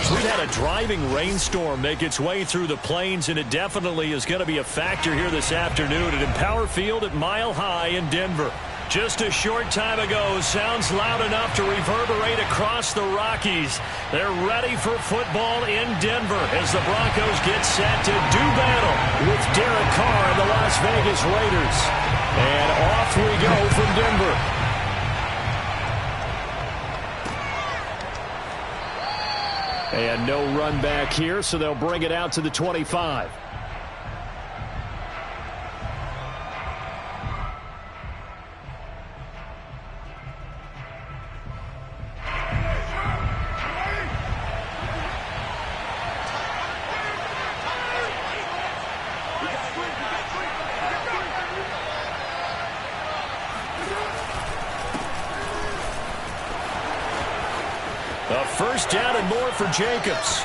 We've had a driving rainstorm make its way through the plains, and it definitely is going to be a factor here this afternoon at Empower Field at Mile High in Denver. Just a short time ago, sounds loud enough to reverberate across the Rockies. They're ready for football in Denver as the Broncos get set to do battle with Derek Carr and the Las Vegas Raiders. And off we go from Denver. And no run back here, so they'll bring it out to the 25. First down and more for Jacobs.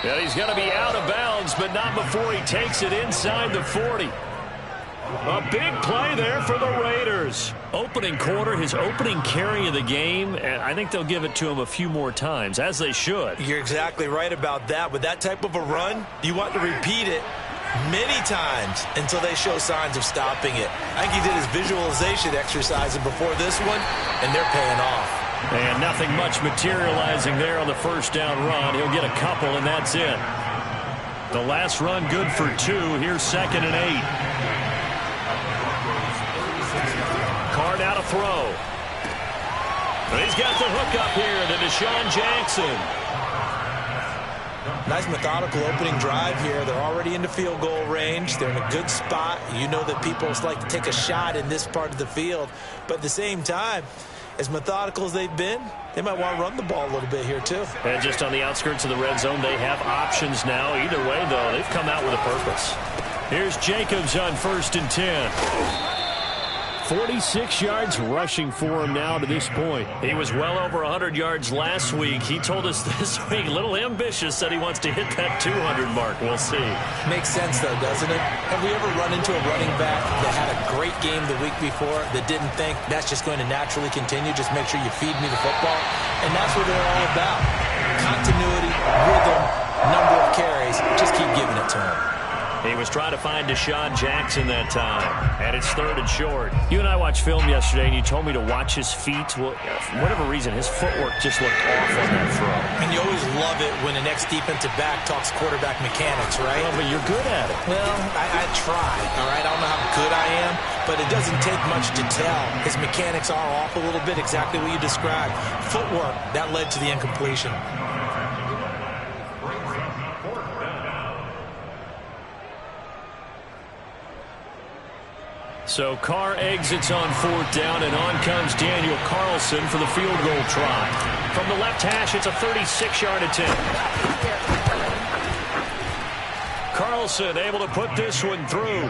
And he's going to be out of bounds, but not before he takes it inside the 40. A big play there for the Raiders. Opening quarter, his opening carry of the game, and I think they'll give it to him a few more times, as they should. You're exactly right about that. With that type of a run, you want to repeat it many times until they show signs of stopping it. I think he did his visualization exercise before this one, and they're paying off. And nothing much materializing there on the first down run. He'll get a couple, and that's it. The last run good for 2. Here's 2nd and 8. Carr now to throw. He's got the hook up here to Deshaun Jackson. Nice methodical opening drive here. They're already into field goal range. They're in a good spot. You know that people like to take a shot in this part of the field. But at the same time, as methodical as they've been, they might want to run the ball a little bit here, too. And just on the outskirts of the red zone, they have options now. Either way, though, they've come out with a purpose. Here's Jacobs on 1st and 10. 46 yards rushing for him now to this point. He was well over 100 yards last week. He told us this week, a little ambitious, said he wants to hit that 200 mark. We'll see. Makes sense, though, doesn't it? Have we ever run into a running back that had a great game the week before that didn't think that's just going to naturally continue? Just make sure you feed me the football. And that's what they're all about. Continuity, rhythm, number of carries. Just keep giving it to him. He was trying to find Deshaun Jackson that time, and it's 3rd and short. You and I watched film yesterday, and you told me to watch his feet. Well, for whatever reason, his footwork just looked off on that throw. And you always love it when the next defensive back talks quarterback mechanics, right? Well, but you're good at it. Well, I try, all right? I don't know how good I am, but it doesn't take much to tell. His mechanics are off a little bit, exactly what you described. Footwork, that led to the incompletion. So Carr exits on 4th down, and on comes Daniel Carlson for the field goal try. From the left hash, it's a 36-yard attempt. Carlson able to put this one through.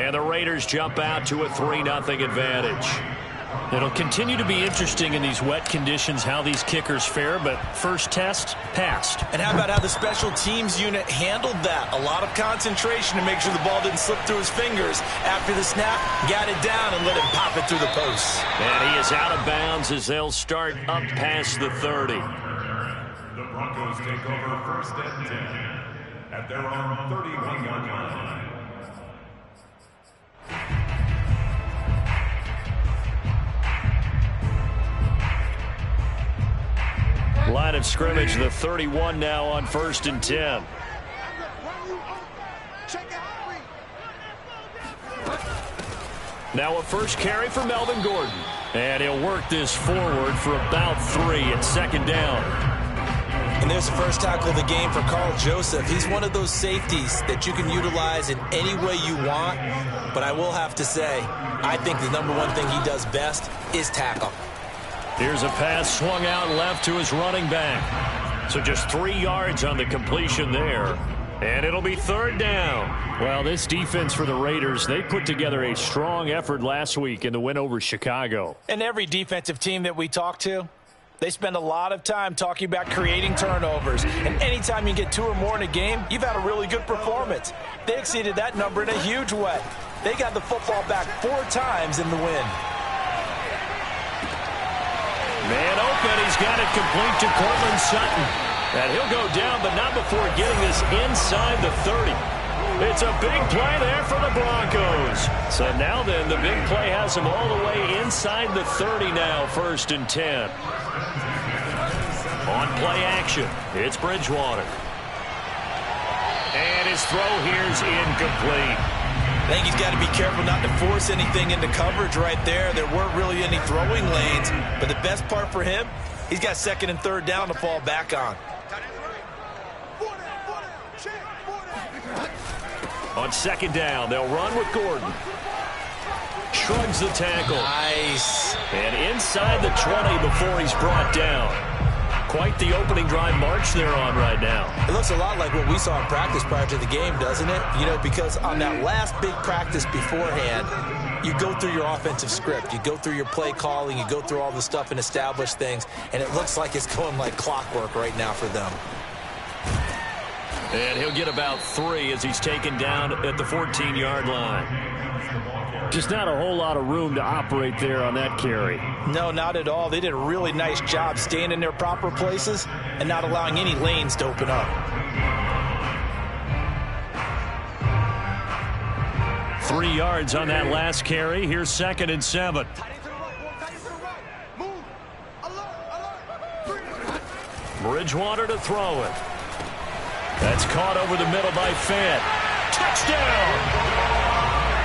And the Raiders jump out to a 3-0 advantage. It'll continue to be interesting in these wet conditions how these kickers fare, but first test, passed. And how about how the special teams unit handled that? A lot of concentration to make sure the ball didn't slip through his fingers. After the snap, got it down and let him pop it through the posts. And he is out of bounds as they'll start up past the 30. The Broncos take over 1st and 10 at their own 31-yard line. Line of scrimmage, the 31 now on 1st and 10. Now a first carry for Melvin Gordon. And he'll work this forward for about 3 at 2nd down. And there's the first tackle of the game for Carl Joseph. He's one of those safeties that you can utilize in any way you want. But I will have to say, I think the number one thing he does best is tackle. Here's a pass swung out left to his running back. So just 3 yards on the completion there. And it'll be 3rd down. Well, this defense for the Raiders, they put together a strong effort last week in the win over Chicago. And every defensive team that we talk to, they spend a lot of time talking about creating turnovers. And anytime you get 2 or more in a game, you've had a really good performance. They exceeded that number in a huge way. They got the football back 4 times in the win. Man open, he's got it complete to Cortland Sutton. And he'll go down, but not before getting this inside the 30. It's a big play there for the Broncos. So now then, the big play has them all the way inside the 30 now, 1st and 10. On play action, it's Bridgewater. And his throw here's incomplete. I think he's got to be careful not to force anything into coverage right there. There weren't really any throwing lanes, but the best part for him, he's got 2nd and 3rd down to fall back on. On 2nd down, they'll run with Gordon. Shrugs the tackle. Nice. And inside the 20 before he's brought down. Quite the opening drive march they're on right now. It looks a lot like what we saw in practice prior to the game, doesn't it? You know, because on that last big practice beforehand, you go through your offensive script. You go through your play calling. You go through all the stuff and establish things. And it looks like it's going like clockwork right now for them. And he'll get about 3 as he's taken down at the 14-yard line. Just not a whole lot of room to operate there on that carry. No, not at all. They did a really nice job staying in their proper places and not allowing any lanes to open up. 3 yards on that last carry. Here's 2nd and 7. Bridgewater to throw it. That's caught over the middle by Fant. Touchdown!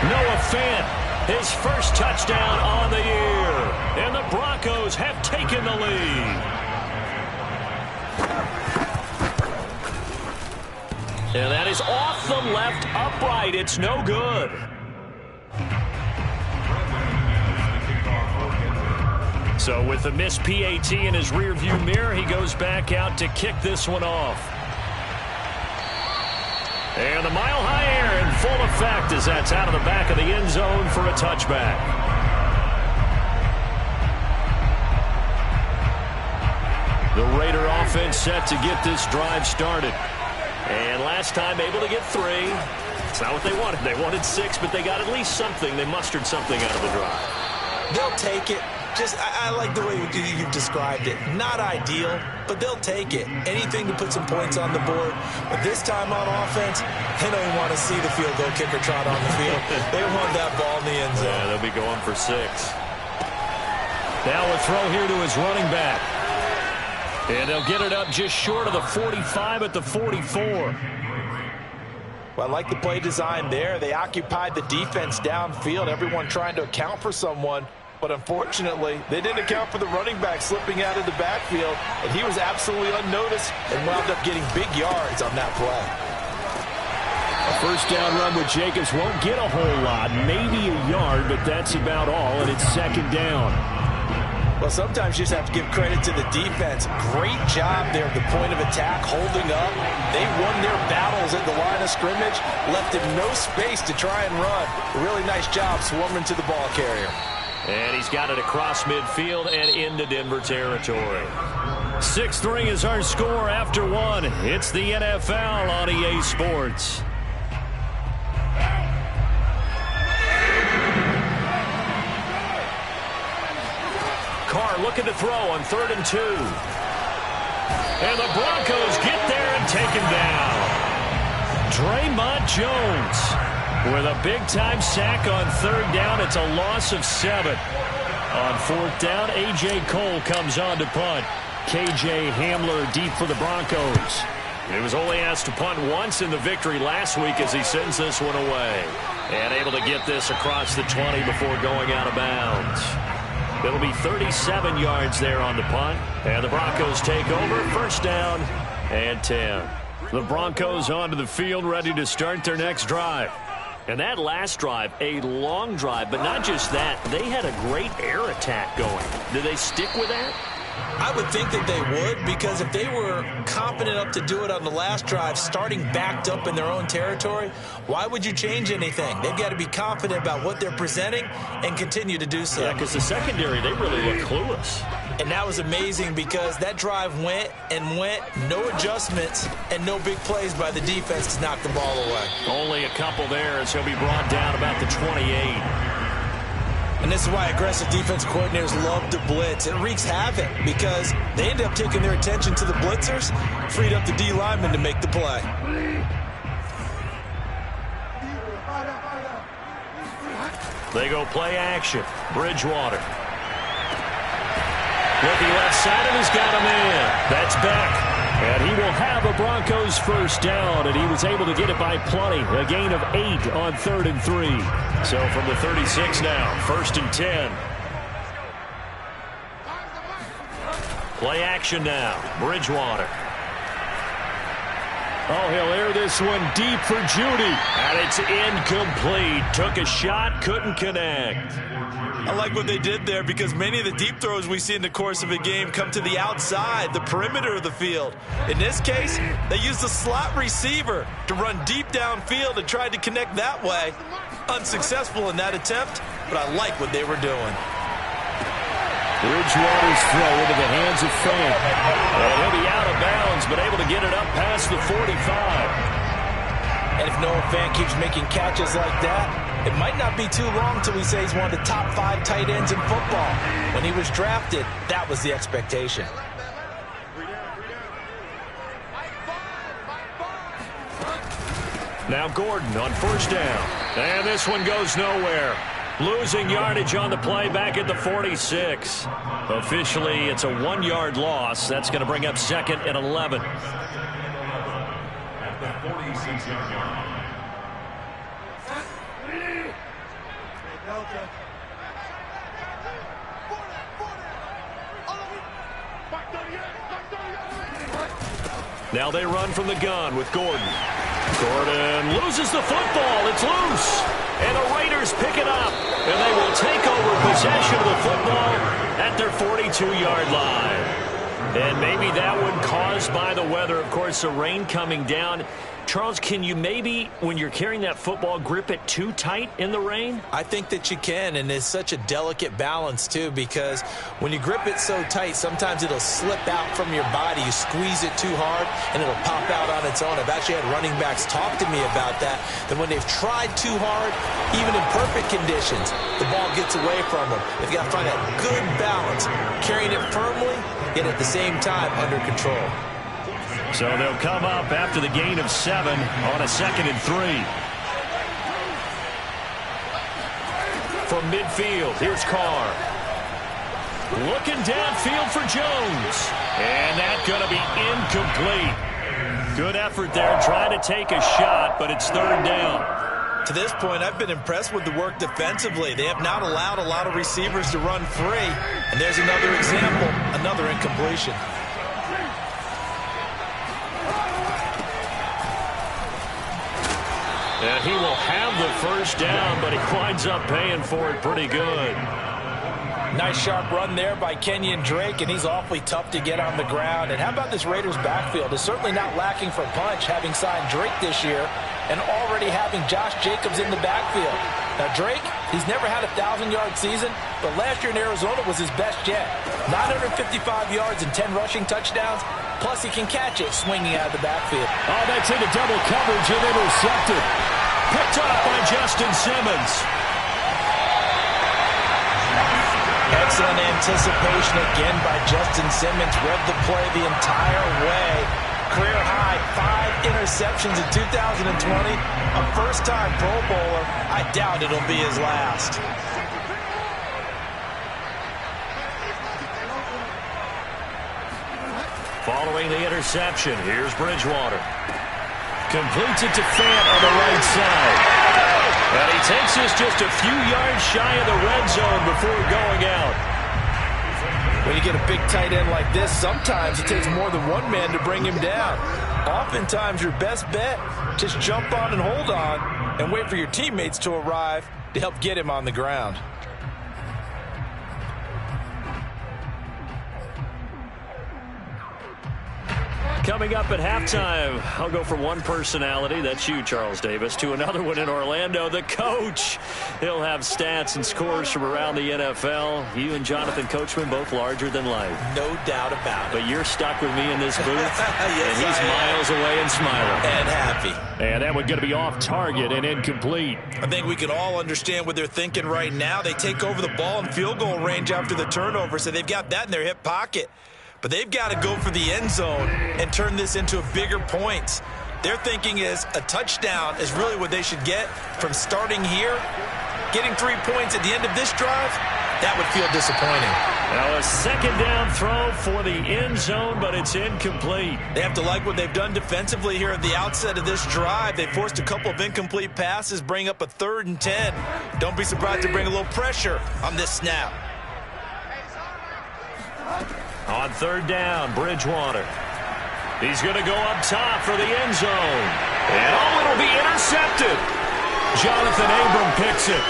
Noah Fant, his first touchdown on the year. And the Broncos have taken the lead. And that is off the left upright. It's no good. So with the missed PAT in his rearview mirror, he goes back out to kick this one off. And the mile-high air in full effect as that's out of the back of the end zone for a touchback. The Raider offense set to get this drive started. And last time able to get 3. It's not what they wanted. They wanted 6, but they got at least something. They mustered something out of the drive. They'll take it. I like the way you've described it. Not ideal, but they'll take it. Anything to put some points on the board. But this time on offense, they don't want to see the field goal kicker trot on the field. They want that ball in the end zone. Yeah, they'll be going for 6. Now a throw here to his running back. And they'll get it up just short of the 45 at the 44. Well, I like the play design there. They occupied the defense downfield, everyone trying to account for someone. But unfortunately, they didn't account for the running back slipping out of the backfield, and he was absolutely unnoticed and wound up getting big yards on that play. A first down run with Jacobs won't get a whole lot, maybe a yard, but that's about all, and it's 2nd down. Well, sometimes you just have to give credit to the defense. Great job there at the point of attack, holding up. They won their battles at the line of scrimmage, left him no space to try and run. Really nice job swarming to the ball carrier. And he's got it across midfield and into Denver territory. 6-3 is our score after 1. It's the NFL on EA Sports. Carr looking to throw on 3rd and 2. And the Broncos get there and take him down. Draymond Jones with a big-time sack on 3rd down. It's a loss of 7. On 4th down, A.J. Cole comes on to punt. K.J. Hamler deep for the Broncos. He was only asked to punt once in the victory last week as he sends this one away. And able to get this across the 20 before going out of bounds. It'll be 37 yards there on the punt. And the Broncos take over. 1st down and 10. The Broncos onto the field ready to start their next drive. And that last drive, a long drive, but not just that. They had a great air attack going. Did they stick with that? I would think that they would, because if they were confident enough to do it on the last drive, starting backed up in their own territory, why would you change anything? They've got to be confident about what they're presenting and continue to do so. Yeah, because the secondary, they really look clueless. And that was amazing because that drive went and went, no adjustments, and no big plays by the defense to knock the ball away. Only a couple there as he'll be brought down about the 28. And this is why aggressive defense coordinators love to blitz. It wreaks havoc because they end up taking their attention to the blitzers, freed up the D lineman to make the play. They go play action. Bridgewater. Looking left side, and he's got him in. That's Beck. And he will have a Broncos first down, and he was able to get it by plenty. A gain of 8 on 3rd and 3. So from the 36 now, 1st and 10. Play action now. Bridgewater. Oh, he'll air this one deep for Judy. And it's incomplete. Took a shot, couldn't connect. I like what they did there because many of the deep throws we see in the course of a game come to the outside, the perimeter of the field. In this case, they used the slot receiver to run deep downfield and tried to connect that way. Unsuccessful in that attempt, but I like what they were doing. Bridgewater's throw into the hands of Fant. And he'll be out of bounds, but able to get it up past the 45. And if Noah Fant keeps making catches like that, it might not be too long till we say he's one of the top 5 tight ends in football. When he was drafted, that was the expectation. Now Gordon on first down. And this one goes nowhere. Losing yardage on the play back at the 46. Officially, it's a 1-yard loss. That's going to bring up 2nd and 11. At the 46-yard line. Now they run from the gun with Gordon. Gordon loses the football. It's loose. And the Raiders pick it up. And they will take over possession of the football at their 42-yard line. And maybe that one caused by the weather. Of course, the rain coming down. Charles, can you maybe, when you're carrying that football, grip it too tight in the rain? I think that you can, and it's such a delicate balance, too, because when you grip it so tight, sometimes it'll slip out from your body. You squeeze it too hard, and it'll pop out on its own. I've actually had running backs talk to me about that when they've tried too hard, even in perfect conditions, the ball gets away from them. They've got to find that good balance, carrying it firmly, yet at the same time under control. So they'll come up after the gain of 7 on a 2nd and 3. From midfield, here's Carr. Looking downfield for Jones. And that's going to be incomplete. Good effort there trying to take a shot, but it's 3rd down. To this point, I've been impressed with the work defensively. They have not allowed a lot of receivers to run free. And there's another example, another incompletion. And he will have the first down, but he winds up paying for it pretty good. Nice sharp run there by Kenyon Drake, and he's awfully tough to get on the ground. And how about this Raiders backfield? It's certainly not lacking for punch, having signed Drake this year and already having Josh Jacobs in the backfield. Now Drake, he's never had a 1,000-yard season, but last year in Arizona was his best yet. 955 yards and 10 rushing touchdowns, plus he can catch it swinging out of the backfield. Oh, that's into double coverage and intercepted. Picked up by Justin Simmons. Excellent anticipation again by Justin Simmons. Read the play the entire way. Career high 5 interceptions in 2020. A first-time Pro Bowler. I doubt it'll be his last. Following the interception, here's Bridgewater. Completes it to Fant on the right side. And he takes us just a few yards shy of the red zone before going out. When you get a big tight end like this, sometimes it takes more than one man to bring him down. Oftentimes, your best bet, just jump on and hold on and wait for your teammates to arrive to help get him on the ground. Coming up at halftime, I'll go from one personality, that's you, Charles Davis, to another one in Orlando, the coach. He'll have stats and scores from around the NFL. You and Jonathan Coachman, both larger than life. No doubt about it. But you're stuck with me in this booth, yes, and he's miles away and smiling. And happy. And that one going to be off target and incomplete. I think we can all understand what they're thinking right now. They take over the ball in field goal range after the turnover, so they've got that in their hip pocket. But they've got to go for the end zone and turn this into bigger points. Their thinking is a touchdown is really what they should get from starting here. Getting 3 points at the end of this drive, that would feel disappointing. Now a second down throw for the end zone, but it's incomplete. They have to like what they've done defensively here at the outset of this drive. They forced a couple of incomplete passes, bring up a 3rd and 10. Don't be surprised to bring a little pressure on this snap. On 3rd down, Bridgewater. He's going to go up top for the end zone. And it'll be intercepted. Jonathan Abram picks it.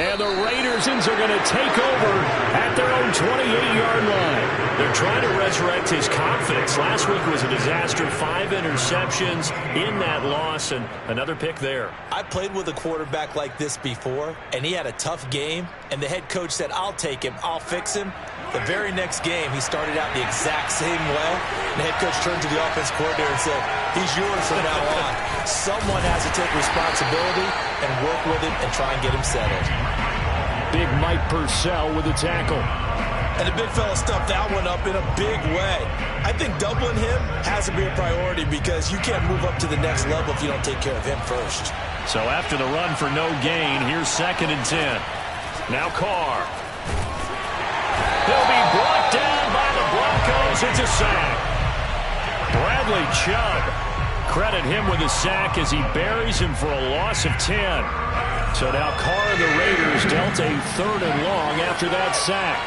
And the Raiders are going to take over at their own 28-yard line. They're trying to resurrect his confidence. Last week was a disaster. 5 interceptions in that loss, and another pick there. I played with a quarterback like this before, and he had a tough game, and the head coach said, I'll take him, I'll fix him. The very next game, he started out the exact same way, and the head coach turned to the offense coordinator and said, he's yours from now on. Someone has to take responsibility and work with him and try and get him settled. Big Mike Purcell with a tackle. And the big fella stuffed that one up in a big way. I think doubling him has to be a priority because you can't move up to the next level if you don't take care of him first. So after the run for no gain, here's 2nd and 10. Now Carr. He'll be brought down by the Broncos. It's a sack. Bradley Chubb. Credit him with a sack as he buries him for a loss of 10. So now Carr and the Raiders dealt a 3rd and long after that sack.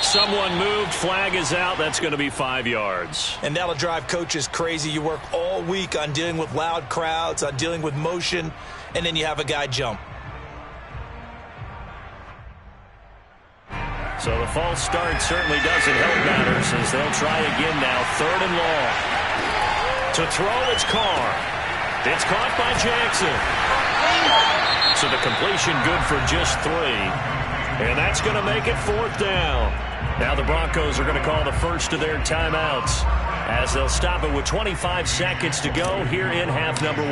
Someone moved. Flag is out. That's going to be 5 yards. And that'll drive coaches crazy. You work all week on dealing with loud crowds, on dealing with motion, and then you have a guy jump. So the false start certainly doesn't help matters as they'll try again now. 3rd and long. To throw, it's Carr. It's caught by Jackson. So the completion good for just 3. And that's going to make it 4th down. Now the Broncos are going to call the first of their timeouts as they'll stop it with 25 seconds to go here in half number 1.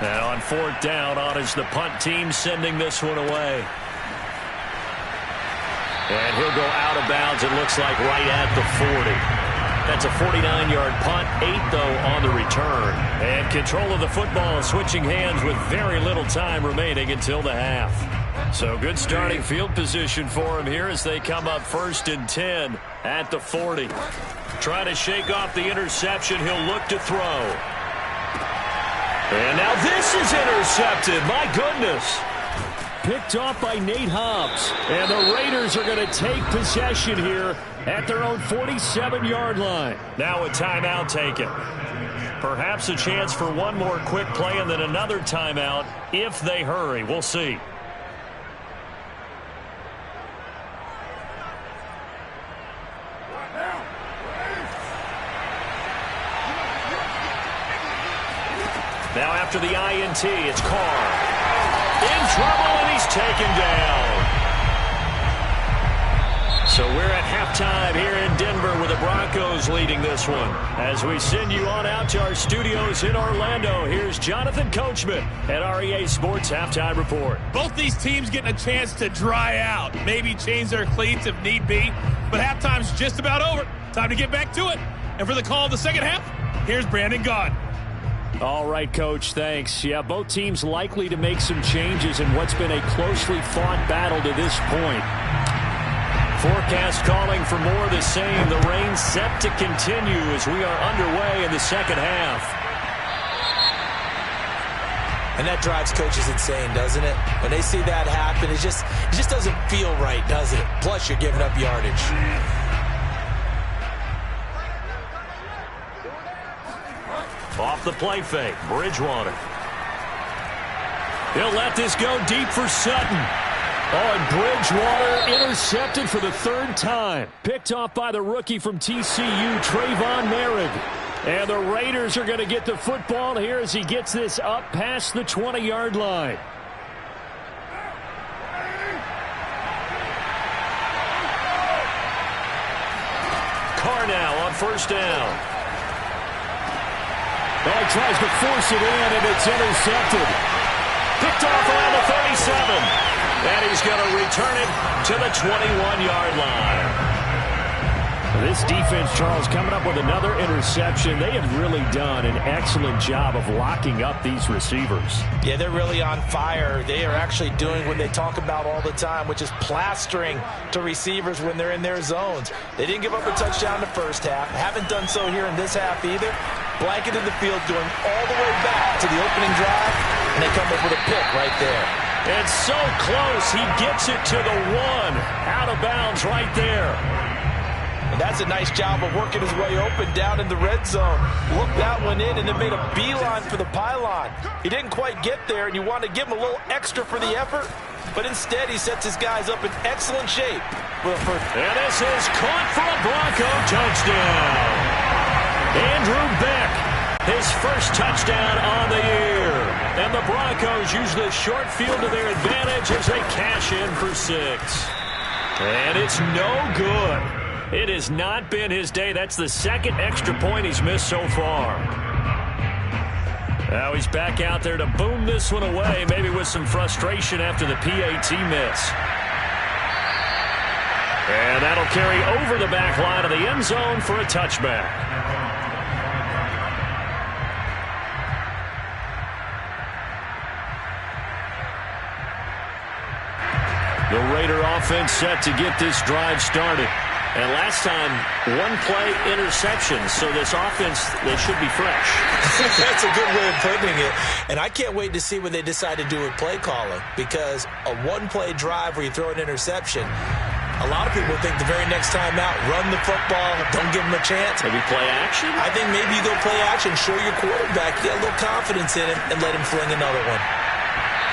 Now on 4th down, on is the punt team sending this one away. And he'll go out of bounds, it looks like, right at the 40. That's a 49-yard punt, 8, though, on the return. And control of the football switching hands with very little time remaining until the half. So good starting field position for him here as they come up 1st and 10 at the 40. Trying to shake off the interception. He'll look to throw. And now this is intercepted. My goodness. Picked off by Nate Hobbs. And the Raiders are going to take possession here at their own 47-yard line. Now a timeout taken. Perhaps a chance for one more quick play and then another timeout if they hurry. We'll see. Now after the INT, it's Carr. In trouble, and he's taken down. So we're at halftime here in Denver with the Broncos leading this one. As we send you on out to our studios in Orlando, here's Jonathan Coachman at REA Sports Halftime Report. Both these teams getting a chance to dry out, maybe change their cleats if need be, but halftime's just about over. Time to get back to it. And for the call of the second half, here's Brandon Gaudin. All right, Coach, thanks. Yeah, both teams likely to make some changes in what's been a closely fought battle to this point. Forecast calling for more of the same. The rain set to continue as we are underway in the second half. And that drives coaches insane, doesn't it? When they see that happen, it just doesn't feel right, does it? Plus, you're giving up yardage. Off the play fake, Bridgewater. He'll let this go deep for Sutton. Oh, and Bridgewater intercepted for the third time. Picked off by the rookie from TCU, Trayvon Merritt. And the Raiders are going to get the football here as he gets this up past the 20-yard line. Carr now on first down. Oh, he tries to force it in, and it's intercepted. Picked off around the 37. And he's going to return it to the 21-yard line. This defense, Charles, coming up with another interception. They have really done an excellent job of locking up these receivers. Yeah, they're really on fire. They are actually doing what they talk about all the time, which is plastering to receivers when they're in their zones. They didn't give up a touchdown in the first half. Haven't done so here in this half either. Blanketed the field, going all the way back to the opening drive, and they come up with a pick right there. It's so close. He gets it to the one. Out of bounds right there. And that's a nice job of working his way open down in the red zone. Looked that one in and then made a beeline for the pylon. He didn't quite get there, and you want to give him a little extra for the effort, but instead he sets his guys up in excellent shape. And this is caught for a Bronco touchdown. Andrew Beck, his first touchdown on the year. And the Broncos use the short field to their advantage as they cash in for 6. And it's no good. It has not been his day. That's the second extra point he's missed so far. Now he's back out there to boom this one away, maybe with some frustration after the PAT miss. And that'll carry over the back line of the end zone for a touchback. The Raider offense set to get this drive started. And last time, one-play interception. So this offense, they should be fresh. That's a good way of putting it. And I can't wait to see what they decide to do with play calling. Because a one-play drive where you throw an interception, a lot of people think the very next time out, run the football, don't give them a chance. Maybe play action? I think maybe you go play action, show your quarterback, get a little confidence in him, and let him fling another one.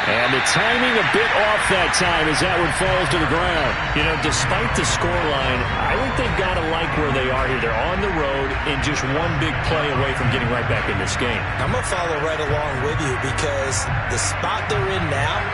And the timing a bit off that time as that one falls to the ground. You know, despite the scoreline, I think they've got to like where they are here. They're on the road and just one big play away from getting right back in this game. I'm going to follow right along with you because the spot they're in now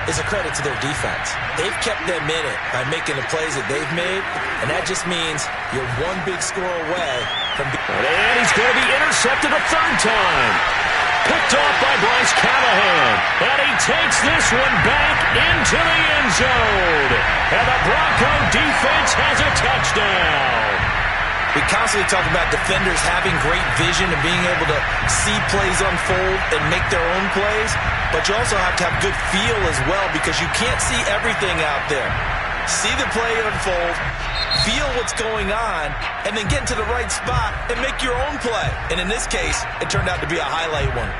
is a credit to their defense. They've kept them in it by making the plays that they've made, and that just means you're one big score away from being... And he's going to be intercepted a third time. Picked off by Bryce Callahan. And he takes this one back into the end zone. And the Bronco defense has a touchdown. We constantly talk about defenders having great vision and being able to see plays unfold and make their own plays. But you also have to have good feel as well because you can't see everything out there. See the play unfold, feel what's going on, and then get into the right spot and make your own play. And in this case, it turned out to be a highlight one.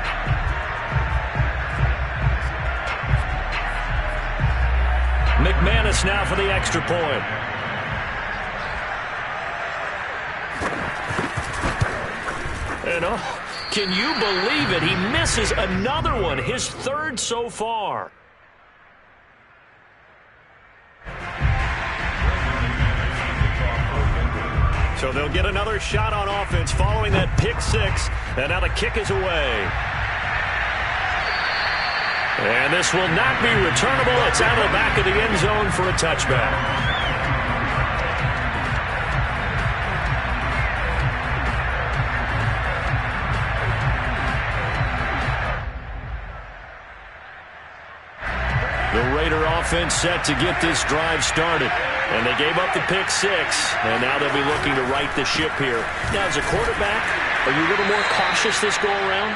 McManus now for the extra point. And oh, can you believe it? He misses another one, his third so far. So they'll get another shot on offense following that pick 6. And now the kick is away. And this will not be returnable. It's out of the back of the end zone for a touchback. The Raider offense set to get this drive started. And they gave up the pick 6, and now they'll be looking to right the ship here. Now, as a quarterback, are you a little more cautious this go-around?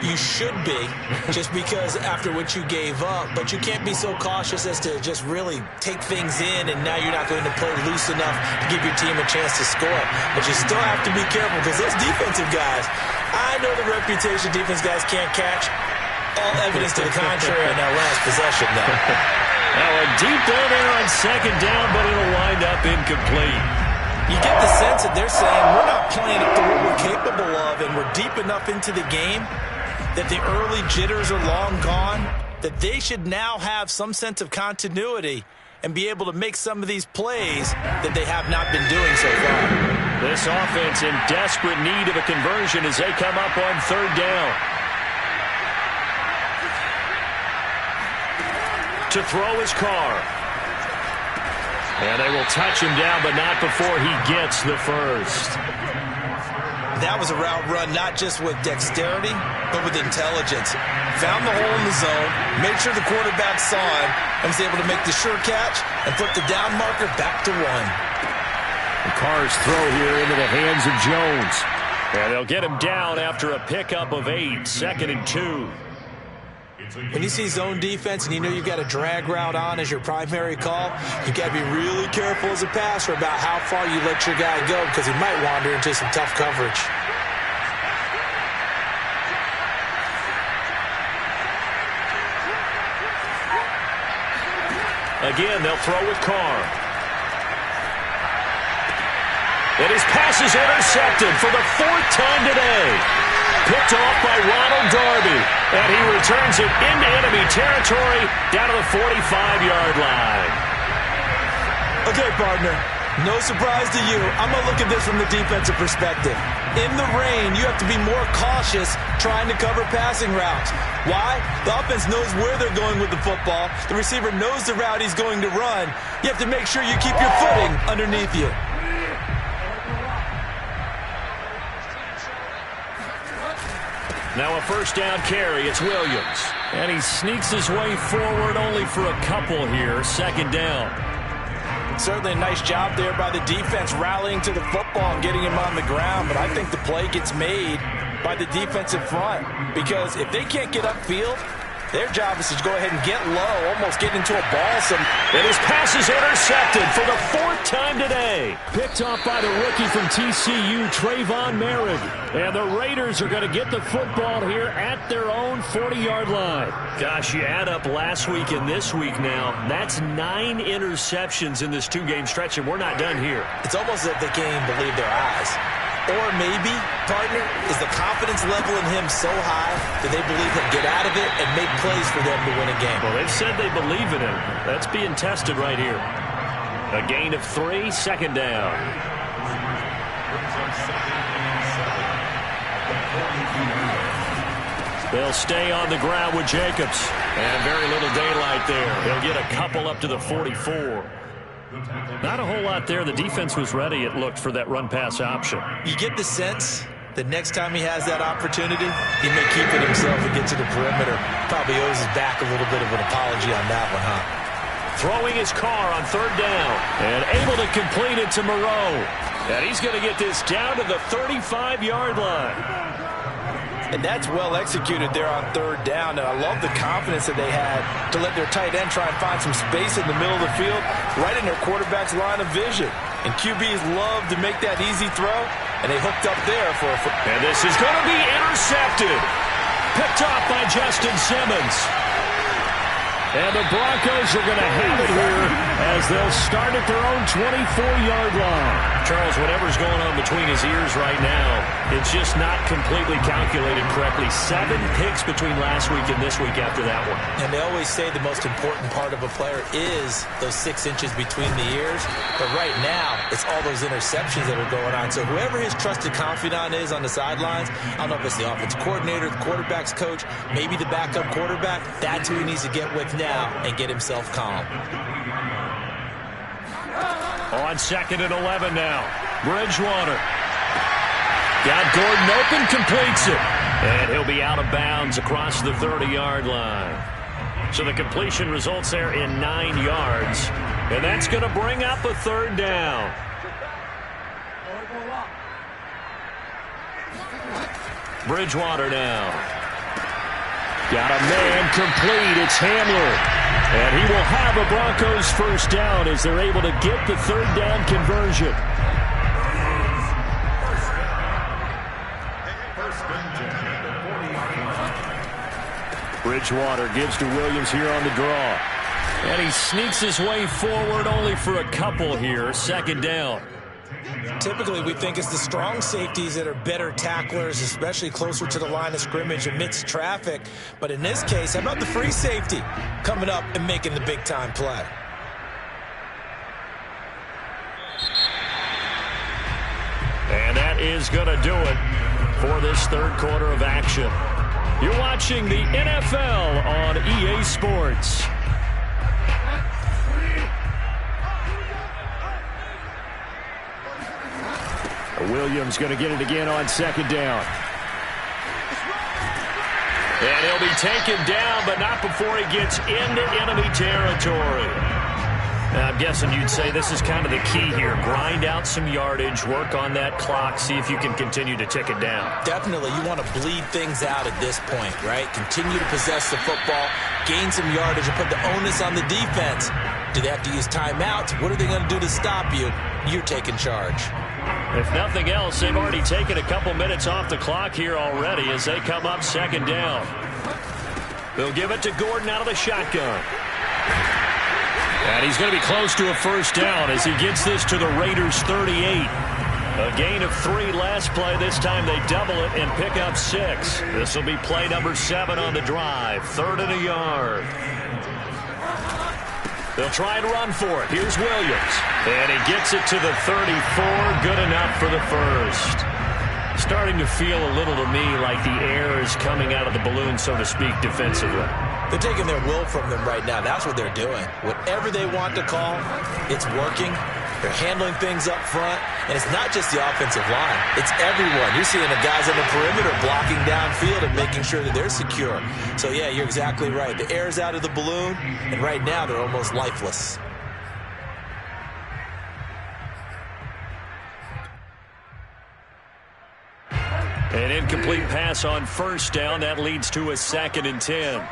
You should be, just because after what you gave up, but you can't be so cautious as to just really take things in, and now you're not going to play loose enough to give your team a chance to score. But you still have to be careful, because those defensive guys, I know the reputation defense guys can't catch. All evidence to the contrary in that last possession, though. Now a deep ball there on second down, but it'll wind up incomplete. You get the sense that they're saying we're not playing up to what we're capable capable of, and we're deep enough into the game that the early jitters are long gone, that they should now have some sense of continuity and be able to make some of these plays that they have not been doing so far. This offense in desperate need of a conversion as they come up on third down. To throw his car. And they will touch him down, but not before he gets the first. That was a route run not just with dexterity, but with intelligence. Found the hole in the zone, made sure the quarterback saw him, and was able to make the sure catch and put the down marker back to 1. The Carr's throw here into the hands of Jones. And they'll get him down after a pickup of 8, 2nd and 2. When you see zone defense and you know you've got a drag route on as your primary call, you got to be really careful as a passer about how far you let your guy go because he might wander into some tough coverage. Again, they'll throw with Carr. And his pass is intercepted for the 4th time today. Picked off by Ronald Darby. And he returns it into enemy territory down to the 45-yard line. Okay, partner. No surprise to you. I'm going to look at this from the defensive perspective. In the rain, you have to be more cautious trying to cover passing routes. Why? The offense knows where they're going with the football. The receiver knows the route he's going to run. You have to make sure you keep your footing underneath you. Now a first down carry. It's Williams. And he sneaks his way forward only for a couple here. 2nd down. Certainly a nice job there by the defense rallying to the football and getting him on the ground. But I think the play gets made by the defensive front. Because if they can't get upfield, their job is to go ahead and get low, almost get into a ball. And his pass is intercepted for the 4th time today. Picked off by the rookie from TCU, Trayvon Merrick. And the Raiders are going to get the football here at their own 40-yard line. Gosh, you add up last week and this week now. That's 9 interceptions in this 2-game stretch, and we're not done here. It's almost as if they can't even believe their eyes. Or maybe, partner, is the confidence level in him so high that they believe he'll get out of it and make plays for them to win a game. Well, they've said they believe in him. That's being tested right here. A gain of 3, 2nd down. They'll stay on the ground with Jacobs. And very little daylight there. They'll get a couple up to the 44. Not a whole lot there. The defense was ready, it looked, for that run-pass option. You get the sense that next time he has that opportunity, he may keep it himself and get to the perimeter. Probably owes his back a little bit of an apology on that one, huh? Throwing his car on 3rd down. And able to complete it to Moreau. And he's going to get this down to the 35-yard line. And that's well executed there on 3rd down. And I love the confidence that they had to let their tight end try and find some space in the middle of the field, right in their quarterback's line of vision. And QBs love to make that easy throw, and they hooked up there for a... And this is going to be intercepted. Picked off by Justin Simmons. And the Broncos are going to have it here as they'll start at their own 24-yard line. Charles, whatever's going on between his ears right now, it's just not completely calculated correctly. 7 picks between last week and this week after that one. And they always say the most important part of a player is those 6 inches between the ears. But right now, it's all those interceptions that are going on. So whoever his trusted confidant is on the sidelines, I don't know if it's the offensive coordinator, the quarterback's coach, maybe the backup quarterback, that's who he needs to get with now and get himself calm. On 2nd and 11 now. Bridgewater. Got Gordon open, completes it. And he'll be out of bounds across the 30-yard line. So the completion results there in 9 yards. And that's going to bring up a 3rd down. Bridgewater now. Got a man complete. It's Hamler. And he will have a Broncos first down as they're able to get the 3rd down conversion. Bridgewater gives to Williams here on the draw. And he sneaks his way forward only for a couple here. 2nd down. Typically, we think it's the strong safeties that are better tacklers, especially closer to the line of scrimmage amidst traffic. But in this case, how about the free safety coming up and making the big-time play? And that is going to do it for this third quarter of action. You're watching the NFL on EA Sports. Williams going to get it again on second down. And he'll be taken down, but not before he gets into enemy territory. Now, I'm guessing you'd say this is kind of the key here. Grind out some yardage, work on that clock, see if you can continue to tick it down. Definitely. You want to bleed things out at this point, right? Continue to possess the football, gain some yardage, and put the onus on the defense. Do they have to use timeouts? What are they going to do to stop you? You're taking charge. If nothing else, they've already taken a couple minutes off the clock here already as they come up second down. They'll give it to Gordon out of the shotgun. And he's going to be close to a first down as he gets this to the Raiders' 38. A gain of 3 last play. This time they double it and pick up 6. This will be play number 7 on the drive. 3rd and a yard. They'll try and run for it. Here's Williams. And he gets it to the 34. Good enough for the first. Starting to feel a little to me like the air is coming out of the balloon, so to speak, defensively. They're taking their will from them right now. That's what they're doing. Whatever they want to call, it's working. They're handling things up front. And it's not just the offensive line. It's everyone. You're seeing the guys on the perimeter blocking downfield and making sure that they're secure. So, yeah, you're exactly right. The air's out of the balloon, and right now they're almost lifeless. An incomplete pass on first down. That leads to a 2nd and 10.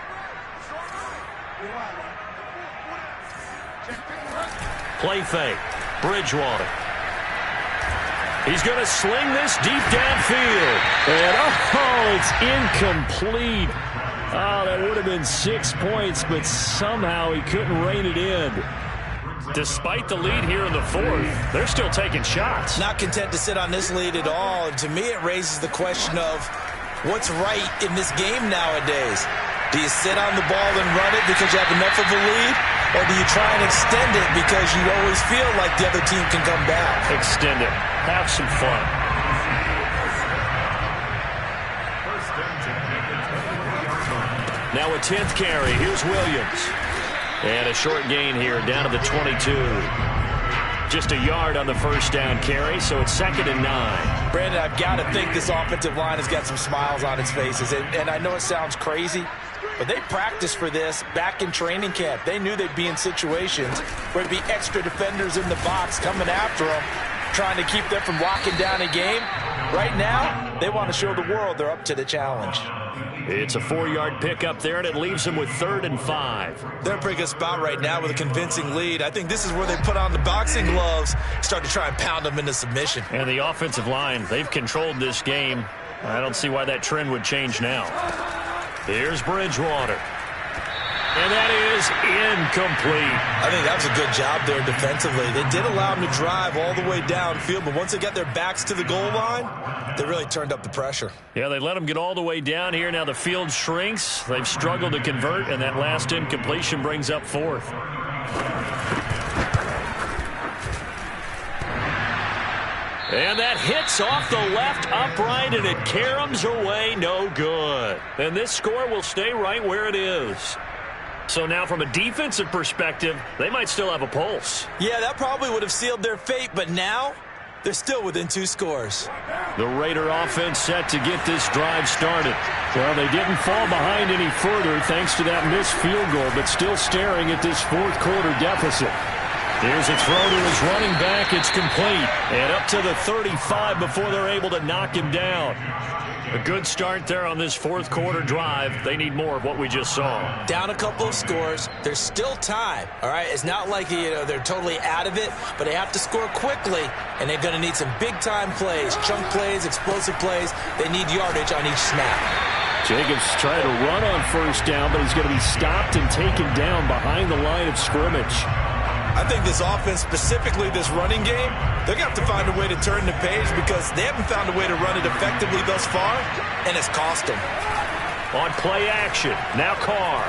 Play fake. Bridgewater. He's going to sling this deep downfield. And, it's incomplete. Oh, that would have been 6 points, but somehow he couldn't rein it in. Despite the lead here in the 4th, they're still taking shots. Not content to sit on this lead at all. And to me, it raises the question of what's right in this game nowadays. Do you sit on the ball and run it because you have enough of a lead? Or do you try and extend it because you always feel like the other team can come back? Extend it. Have some fun. Now a 10th carry. Here's Williams. And a short gain here down to the 22. Just a yard on the first down carry, so it's 2nd and 9. Brandon, I've got to think this offensive line has got some smiles on its faces. And I know it sounds crazy, but they practiced for this back in training camp. They knew they'd be in situations where there'd be extra defenders in the box coming after them, trying to keep them from locking down a game. Right now, they want to show the world they're up to the challenge. It's a 4-yard pickup there, and it leaves them with 3rd and 5. They're in a pretty good spot right now with a convincing lead. I think this is where they put on the boxing gloves, start to try and pound them into submission. And the offensive line, they've controlled this game. I don't see why that trend would change now. Here's Bridgewater. And that is incomplete. I think that was a good job there defensively. They did allow them to drive all the way downfield, but once they got their backs to the goal line, they really turned up the pressure. Yeah, they let them get all the way down here. Now the field shrinks. They've struggled to convert, and that last incompletion brings up 4th. And that hits off the left upright, and it caroms away, no good. And this score will stay right where it is. So now from a defensive perspective, they might still have a pulse. Yeah, that probably would have sealed their fate, but now they're still within 2 scores. The Raider offense set to get this drive started. Well, they didn't fall behind any further thanks to that missed field goal, but still staring at this 4th quarter deficit. Here's a throw to his running back. It's complete. And up to the 35 before they're able to knock him down. A good start there on this 4th quarter drive. They need more of what we just saw. Down a couple of scores. There's still time, all right? It's not like, they're totally out of it, but they have to score quickly, and they're going to need some big-time plays, chunk plays, explosive plays. They need yardage on each snap. Jacobs trying to run on first down, but he's going to be stopped and taken down behind the line of scrimmage. I think this offense, specifically this running game, they're going to have to find a way to turn the page because they haven't found a way to run it effectively thus far, and it's cost them. On play action, now Carr.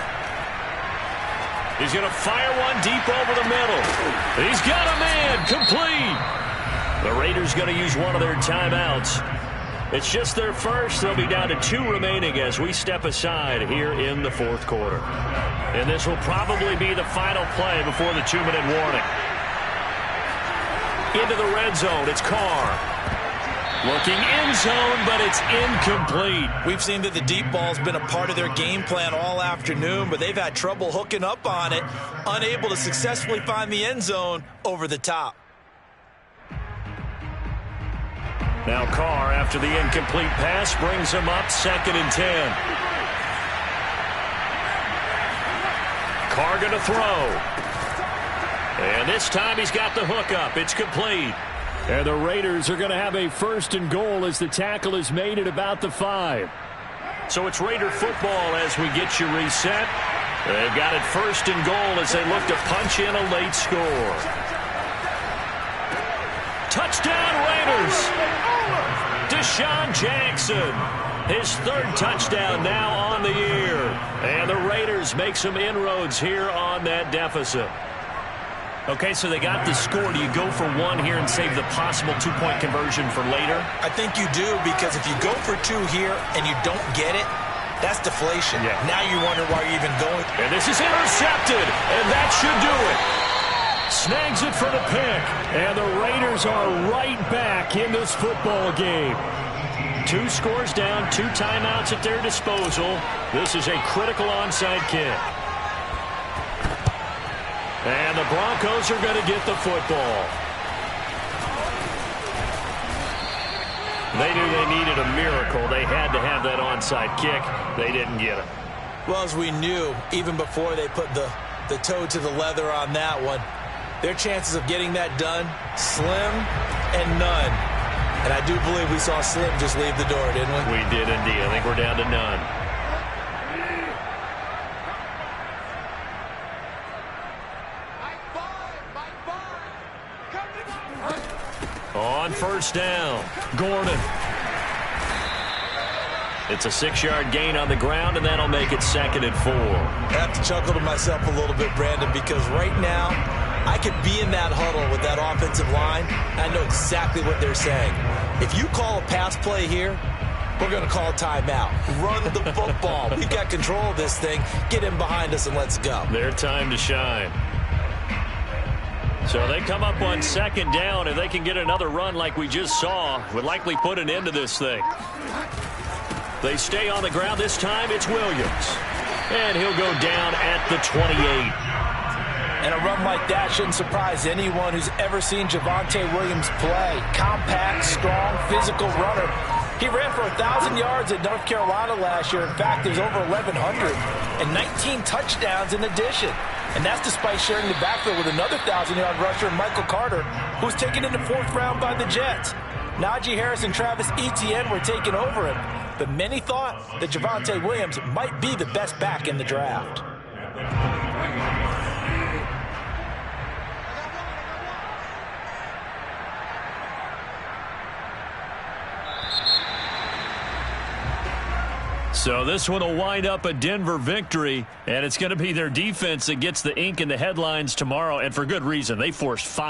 He's going to fire one deep over the middle. He's got a man, complete. The Raiders going to use one of their timeouts. It's just their first. They'll be down to 2 remaining as we step aside here in the fourth quarter. And this will probably be the final play before the 2-minute warning. Into the red zone, it's Carr. Looking end zone, but it's incomplete. We've seen that the deep ball's been a part of their game plan all afternoon, but they've had trouble hooking up on it, unable to successfully find the end zone over the top. Now Carr, after the incomplete pass, brings him up 2nd and 10. Carr going to throw. And this time he's got the hook up. It's complete. And the Raiders are going to have a 1st and goal as the tackle is made at about the 5. So it's Raider football as we get you reset. They've got it 1st and goal as they look to punch in a late score. Touchdown Raiders! Deshaun Jackson, his 3rd touchdown now on the year. And the Raiders make some inroads here on that deficit. Okay, so they got the score. Do you go for 1 here and save the possible 2-point conversion for later? I think you do, because if you go for 2 here and you don't get it, that's deflation. Yeah. Now you wonder why you're even going. And this is intercepted, and that should do it. Snags it for the pick, and the Raiders are right back in this football game. 2 scores down, 2 timeouts at their disposal. This is a critical onside kick. And the Broncos are going to get the football. They knew they needed a miracle. They had to have that onside kick. They didn't get it. Well, as we knew, even before they put the toe to the leather on that one, their chances of getting that done, slim and none. And I do believe we saw Slim just leave the door, didn't we? We did indeed. I think we're down to none. On 1st down, Gordon. It's a 6-yard gain on the ground, and that'll make it 2nd and 4. I have to chuckle to myself a little bit, Brandon, because right now I could be in that huddle with that offensive line, and I know exactly what they're saying. If you call a pass play here, we're going to call a timeout. Run the football. We've got control of this thing. Get in behind us and let's go. Their time to shine. So they come up on 2nd down. If they can get another run like we just saw, would likely put an end to this thing. They stay on the ground. This time it's Williams. And he'll go down at the 28. And a run like that shouldn't surprise anyone who's ever seen Javonte Williams play. Compact, strong, physical runner. He ran for 1,000 yards at North Carolina last year. In fact, it was over 1,100 and 19 touchdowns in addition. And that's despite sharing the backfield with another 1,000-yard rusher, Michael Carter, who was taken in the 4th round by the Jets. Najee Harris and Travis Etienne were taking over him, but many thought that Javonte Williams might be the best back in the draft. So this one will wind up a Denver victory, and it's going to be their defense that gets the ink in the headlines tomorrow, and for good reason. They forced 5